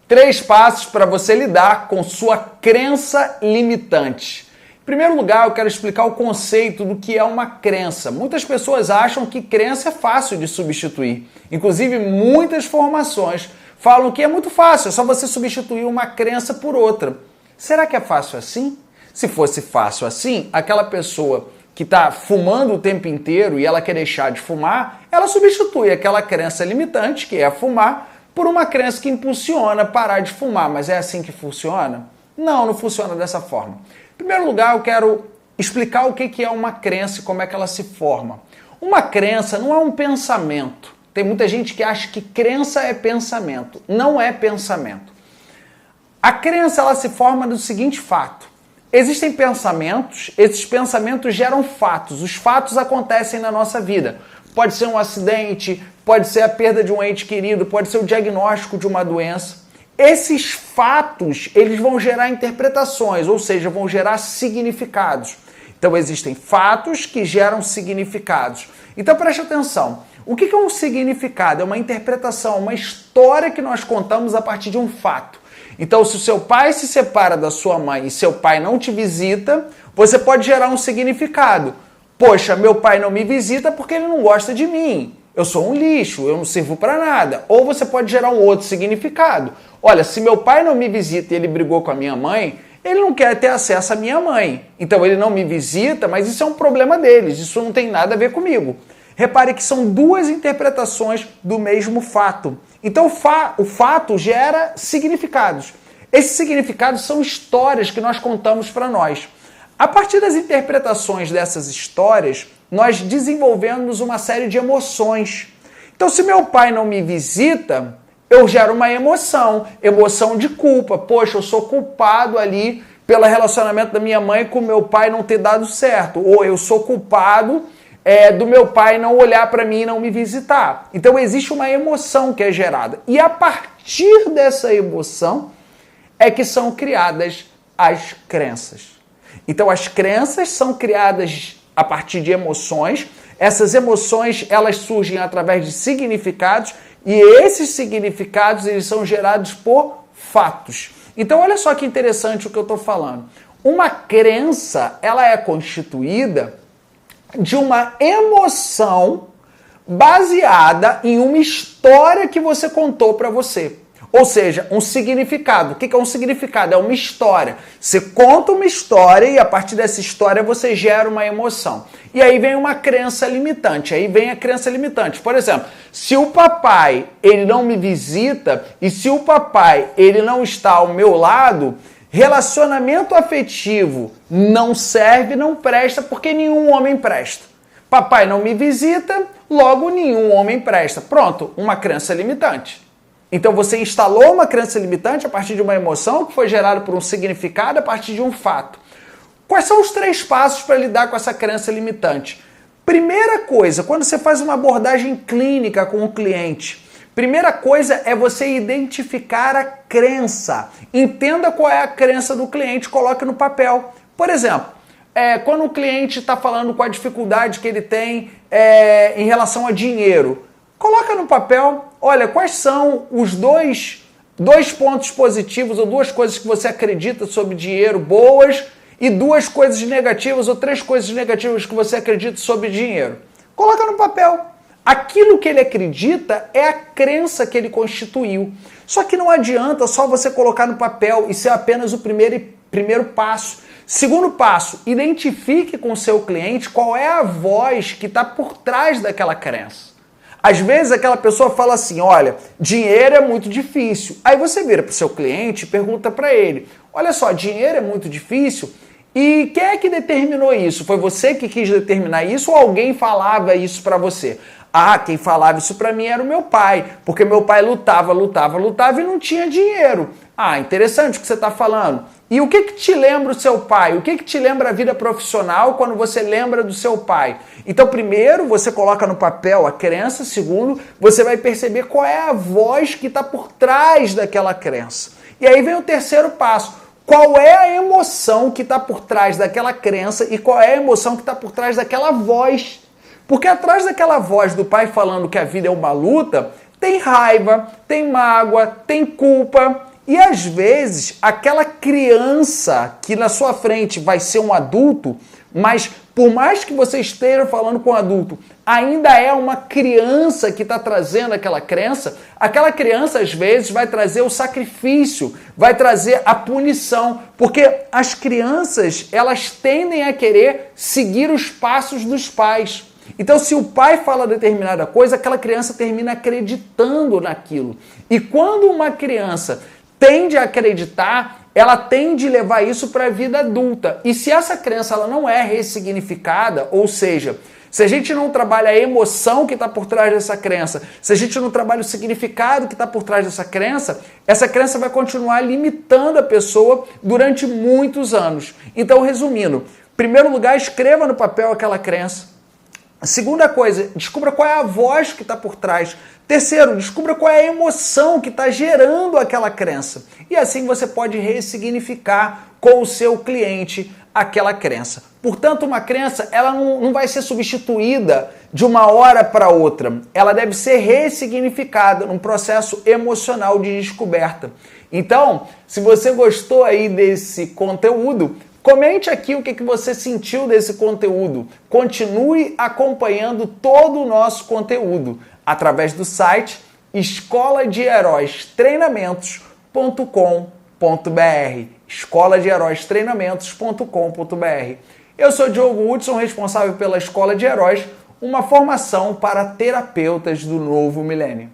3 passos para você lidar com sua crença limitante. Em primeiro lugar, eu quero explicar o conceito do que é uma crença. Muitas pessoas acham que crença é fácil de substituir. Inclusive, muitas formações falam que é muito fácil, é só você substituir uma crença por outra. Será que é fácil assim? Se fosse fácil assim, aquela pessoa que está fumando o tempo inteiro e ela quer deixar de fumar, ela substitui aquela crença limitante, que é fumar, por uma crença que impulsiona parar de fumar. Mas é assim que funciona? Não, não funciona dessa forma. Em primeiro lugar, eu quero explicar o que é uma crença e como é que ela se forma. Uma crença não é um pensamento. Tem muita gente que acha que crença é pensamento. Não é pensamento. A crença ela se forma do seguinte fato. Existem pensamentos, esses pensamentos geram fatos. Os fatos acontecem na nossa vida. Pode ser um acidente, pode ser a perda de um ente querido, pode ser o diagnóstico de uma doença. Esses fatos, eles vão gerar interpretações, ou seja, vão gerar significados. Então existem fatos que geram significados. Então preste atenção. O que é um significado? É uma interpretação, uma história que nós contamos a partir de um fato. Então, se o seu pai se separa da sua mãe e seu pai não te visita, você pode gerar um significado. Poxa, meu pai não me visita porque ele não gosta de mim. Eu sou um lixo, eu não sirvo para nada. Ou você pode gerar um outro significado. Olha, se meu pai não me visita e ele brigou com a minha mãe, ele não quer ter acesso à minha mãe. Então ele não me visita, mas isso é um problema deles, isso não tem nada a ver comigo. Repare que são 2 interpretações do mesmo fato. Então o fato gera significados. Esses significados são histórias que nós contamos para nós. A partir das interpretações dessas histórias, nós desenvolvemos uma série de emoções. Então, se meu pai não me visita, eu gero uma emoção de culpa. Poxa, eu sou culpado ali pelo relacionamento da minha mãe com meu pai não ter dado certo. Ou eu sou culpado do meu pai não olhar para mim e não me visitar. Então existe uma emoção que é gerada. E a partir dessa emoção é que são criadas as crenças. Então as crenças são criadas a partir de emoções. Essas emoções elas surgem através de significados e esses significados eles são gerados por fatos. Então olha só que interessante o que eu estou falando. Uma crença ela é constituída de uma emoção baseada em uma história que você contou para você. Ou seja, um significado. O que é um significado? É uma história. Você conta uma história e a partir dessa história você gera uma emoção. E aí vem uma crença limitante. Aí vem a crença limitante. Por exemplo, se o papai ele não me visita e se o papai ele não está ao meu lado, relacionamento afetivo não serve, não presta, porque nenhum homem presta. Papai não me visita, logo nenhum homem presta. Pronto, uma crença limitante. Então você instalou uma crença limitante a partir de uma emoção que foi gerada por um significado a partir de um fato. Quais são os 3 passos para lidar com essa crença limitante? Primeira coisa, quando você faz uma abordagem clínica com o cliente, primeira coisa é você identificar a crença. Entenda qual é a crença do cliente, coloque no papel. Por exemplo, quando o cliente está falando com a dificuldade que ele tem em relação a dinheiro, coloca no papel, olha, quais são os dois pontos positivos ou 2 coisas que você acredita sobre dinheiro boas e 2 coisas negativas ou 3 coisas negativas que você acredita sobre dinheiro. Coloca no papel. Aquilo que ele acredita é a crença que ele constituiu. Só que não adianta só você colocar no papel, isso é apenas o primeiro passo. Segundo passo, identifique com o seu cliente qual é a voz que está por trás daquela crença. Às vezes aquela pessoa fala assim, olha, dinheiro é muito difícil. Aí você vira para o seu cliente e pergunta para ele, olha só, dinheiro é muito difícil? E quem é que determinou isso? Foi você que quis determinar isso ou alguém falava isso para você? Ah, quem falava isso para mim era o meu pai, porque meu pai lutava e não tinha dinheiro. Ah, interessante o que você está falando. E o que te lembra o seu pai? O que te lembra a vida profissional quando você lembra do seu pai? Então, primeiro, você coloca no papel a crença. Segundo, você vai perceber qual é a voz que está por trás daquela crença. E aí vem o terceiro passo. Qual é a emoção que está por trás daquela crença e qual é a emoção que está por trás daquela voz? Porque atrás daquela voz do pai falando que a vida é uma luta, tem raiva, tem mágoa, tem culpa. E às vezes, aquela criança que na sua frente vai ser um adulto, mas por mais que você esteja falando com um adulto, ainda é uma criança que está trazendo aquela crença às vezes vai trazer o sacrifício, vai trazer a punição, porque as crianças, elas tendem a querer seguir os passos dos pais. Então, se o pai fala determinada coisa, aquela criança termina acreditando naquilo. E quando uma criança tende a acreditar, ela tende a levar isso para a vida adulta. E se essa crença ela não é ressignificada, ou seja, se a gente não trabalha a emoção que está por trás dessa crença, se a gente não trabalha o significado que está por trás dessa crença, essa crença vai continuar limitando a pessoa durante muitos anos. Então, resumindo, em primeiro lugar, escreva no papel aquela crença. Segunda coisa, descubra qual é a voz que está por trás. Terceiro, descubra qual é a emoção que está gerando aquela crença. E assim você pode ressignificar com o seu cliente aquela crença. Portanto, uma crença ela não vai ser substituída de uma hora para outra. Ela deve ser ressignificada num processo emocional de descoberta. Então, se você gostou aí desse conteúdo, comente aqui o que você sentiu desse conteúdo. Continue acompanhando todo o nosso conteúdo através do site escoladeheróistreinamentos.com.br escoladeheróistreinamentos.com.br. Eu sou Diogo Hudson, responsável pela Escola de Heróis, uma formação para terapeutas do novo milênio.